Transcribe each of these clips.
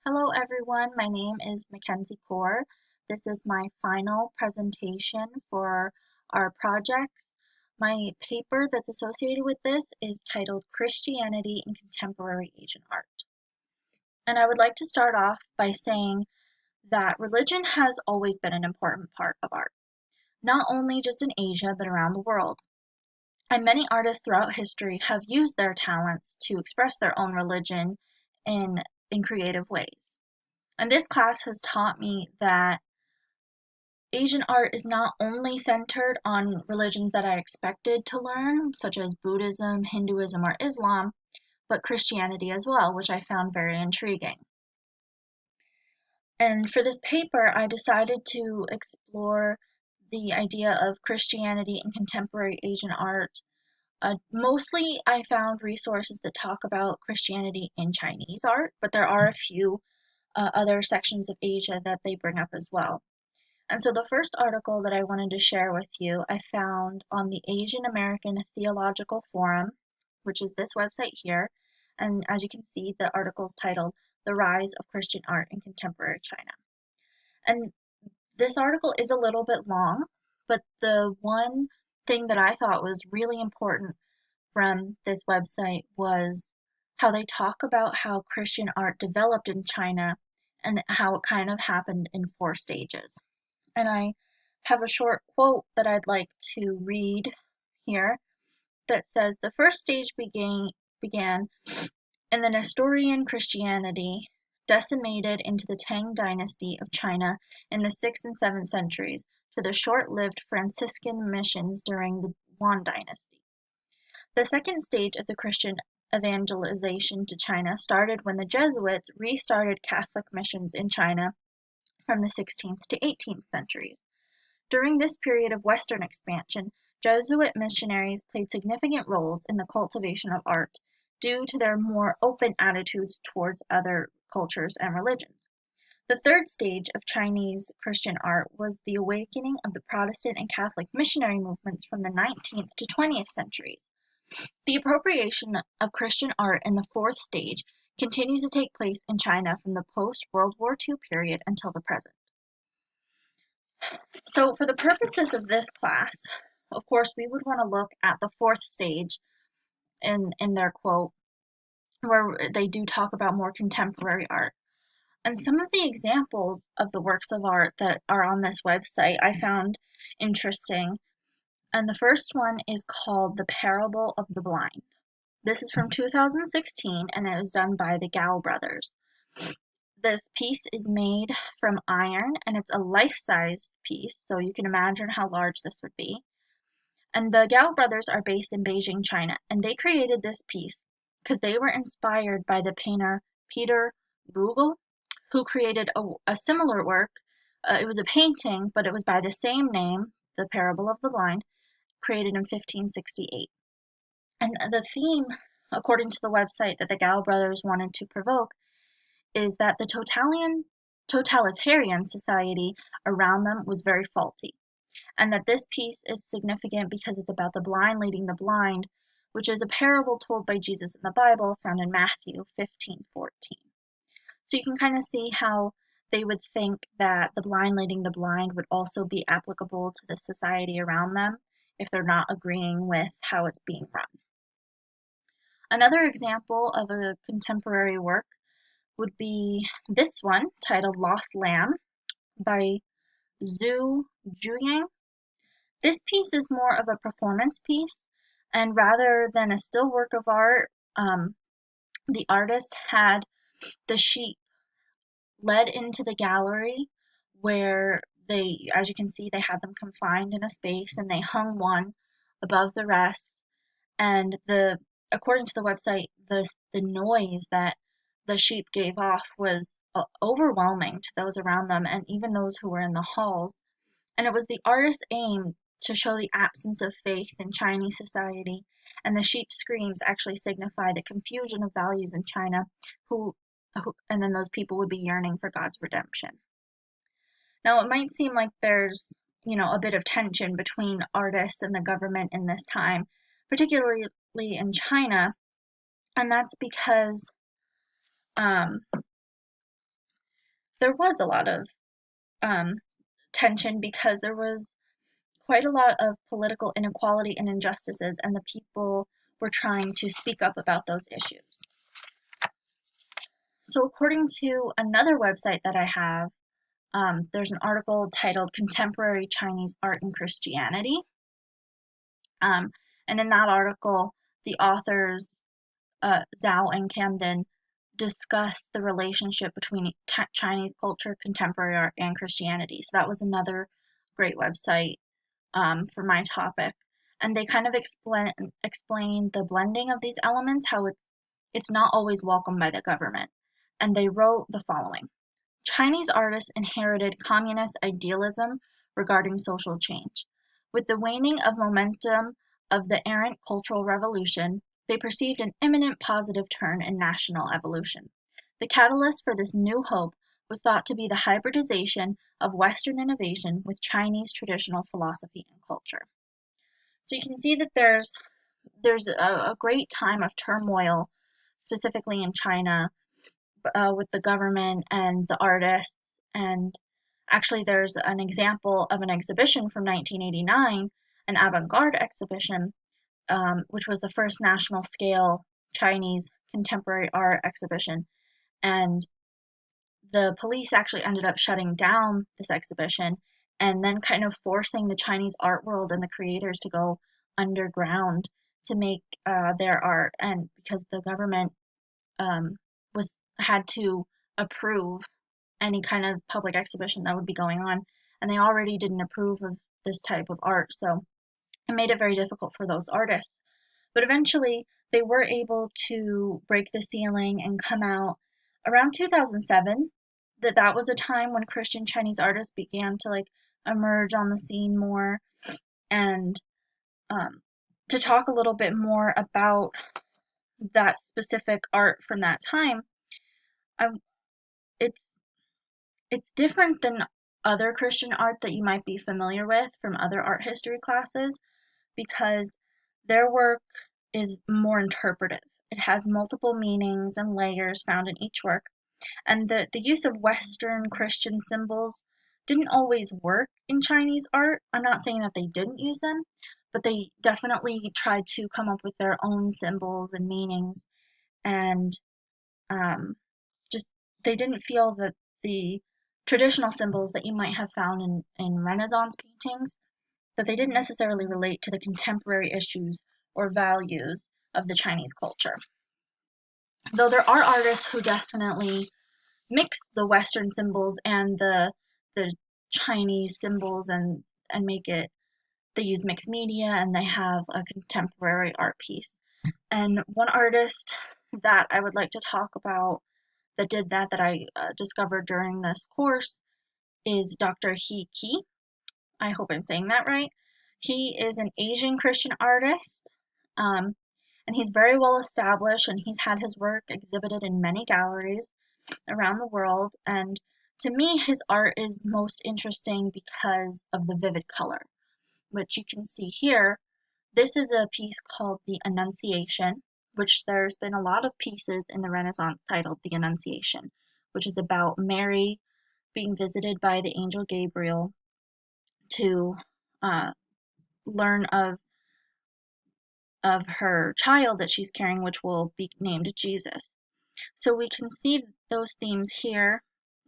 Hello everyone, my name is Mackenzie Kaur. This is my final presentation for our projects. My paper that's associated with this is titled Christianity in Contemporary Asian Art. And I would like to start off by saying that religion has always been an important part of art, not only just in Asia but around the world. And many artists throughout history have used their talents to express their own religion in, in creative ways. And this class has taught me that Asian art is not only centered on religions that I expected to learn, such as Buddhism, Hinduism, or Islam, but Christianity as well, which I found very intriguing. And for this paper, I decided to explore the idea of Christianity in contemporary Asian art. Mostly, I found resources that talk about Christianity in Chinese art, but there are a few other sections of Asia that they bring up as well. And so the first article that I wanted to share with you, I found on the Asian American Theological Forum, which is this website here. And as you can see, the article is titled The Rise of Christian Art in Contemporary China. And this article is a little bit long, but the one thing that I thought was really important from this website was how they talk about how Christian art developed in China and how it kind of happened in four stages. And I have a short quote that I'd like to read here that says the first stage began in the Nestorian Christianity, decimated into the Tang dynasty of China in the 6th and 7th centuries, to the short-lived Franciscan missions during the Yuan dynasty. The second stage of the Christian evangelization to China started when the Jesuits restarted Catholic missions in China from the 16th to 18th centuries. During this period of Western expansion, Jesuit missionaries played significant roles in the cultivation of art due to their more open attitudes towards other cultures and religions. The third stage of Chinese Christian art was the awakening of the Protestant and Catholic missionary movements from the 19th to 20th centuries. The appropriation of Christian art in the fourth stage continues to take place in China from the post-World War II period until the present. So for the purposes of this class, of course, we would want to look at the fourth stage in their quote, where they do talk about more contemporary art. And some of the examples of the works of art that are on this website I found interesting. And the first one is called The Parable of the Blind. This is from 2016 and it was done by the Gao brothers. This piece is made from iron and it's a life-sized piece, so you can imagine how large this would be. And the Gao brothers are based in Beijing, China, and they created this piece because they were inspired by the painter Peter Bruegel, who created a similar work. It was a painting, but it was by the same name, The Parable of the Blind, created in 1568. And the theme, according to the website that the Gao brothers wanted to provoke, is that the totalitarian society around them was very faulty, and that this piece is significant because it's about the blind leading the blind, which is a parable told by Jesus in the Bible found in Matthew 15:14. So you can kind of see how they would think that the blind leading the blind would also be applicable to the society around them if they're not agreeing with how it's being run. Another example of a contemporary work would be this one, titled Lost Lamb by Zhu Juyang. This piece is more of a performance piece, and rather than a still work of art, the artist had the sheep led into the gallery where they, as you can see, they had them confined in a space and they hung one above the rest. And according to the website, the noise that the sheep gave off was overwhelming to those around them and even those who were in the halls. And it was the artist's aim to show the absence of faith in Chinese society, and the sheep screams actually signify the confusion of values in China, and then those people would be yearning for God's redemption. Now, it might seem like there's, a bit of tension between artists and the government in this time, particularly in China, and that's because there was a lot of um, tension because there was quite a lot of political inequality and injustices, and the people were trying to speak up about those issues. So, according to another website that I have, there's an article titled Contemporary Chinese Art and Christianity. Um, and in that article, the authors, Zhao and Camden, discuss the relationship between Chinese culture, contemporary art, and Christianity. So that was another great website for my topic. And they kind of explain the blending of these elements, how it's not always welcomed by the government. And they wrote the following: Chinese artists inherited communist idealism regarding social change. With the waning of momentum of the errant Cultural Revolution, they perceived an imminent positive turn in national evolution. The catalyst for this new hope was thought to be the hybridization of Western innovation with Chinese traditional philosophy and culture. So you can see that there's a great time of turmoil, specifically in China, with the government and the artists. And actually, there's an example of an exhibition from 1989, an avant garde exhibition, which was the first national scale Chinese contemporary art exhibition. And the police actually ended up shutting down this exhibition and then kind of forcing the Chinese art world and the creators to go underground to make their art. And because the government was had to approve any kind of public exhibition that would be going on, and they already didn't approve of this type of art, so it made it very difficult for those artists. But eventually, they were able to break the ceiling and come out around 2007. That was a time when Christian Chinese artists began to like emerge on the scene more. And um, to talk a little bit more about that specific art from that time, I, it's it's different than other Christian art that you might be familiar with from other art history classes because their work is more interpretive. It has multiple meanings and layers found in each work, and the use of Western Christian symbols didn't always work in Chinese art. I'm not saying that they didn't use them, but they definitely tried to come up with their own symbols and meanings, and um, just they didn't feel that the traditional symbols that you might have found in Renaissance paintings, that they didn't necessarily relate to the contemporary issues or values of the Chinese culture. Though there are artists who definitely mix the Western symbols and the Chinese symbols and make it, they use mixed media and they have a contemporary art piece. And one artist that I would like to talk about that did that I discovered during this course is Dr. He Qi. I hope I'm saying that right. He is an Asian Christian artist, um, and he's very well established, and he's had his work exhibited in many galleries around the world. And to me, his art is most interesting because of the vivid color, which you can see here. This is a piece called The Annunciation, which there's been a lot of pieces in the Renaissance titled The Annunciation, which is about Mary being visited by the angel Gabriel to uh, learn of her child that she's carrying, which will be named Jesus. So we can see those themes here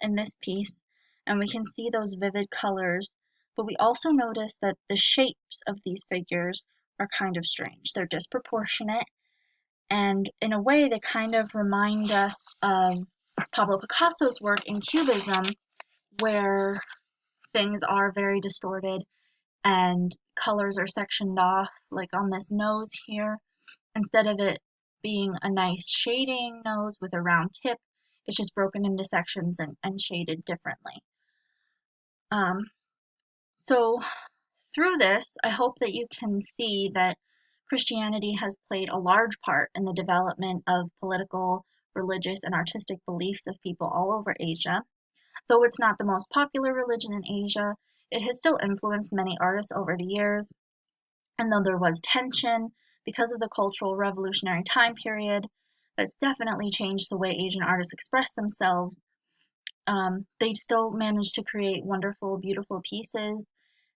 in this piece, and we can see those vivid colors, but we also notice that the shapes of these figures are kind of strange. They're disproportionate, and in a way, they kind of remind us of Pablo Picasso's work in Cubism, where things are very distorted and colors are sectioned off, like on this nose here. Instead of it being a nice shading nose with a round tip, it's just broken into sections and shaded differently. Um, so through this, I hope that you can see that Christianity has played a large part in the development of political, religious, and artistic beliefs of people all over Asia. Though it's not the most popular religion in Asia, it has still influenced many artists over the years. And though there was tension because of the Cultural Revolutionary time period, that's definitely changed the way Asian artists express themselves. they still manage to create wonderful, beautiful pieces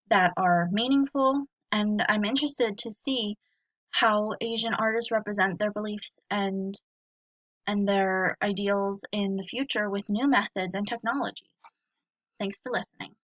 that are meaningful. And I'm interested to see how Asian artists represent their beliefs and their ideals in the future with new methods and technologies. Thanks for listening.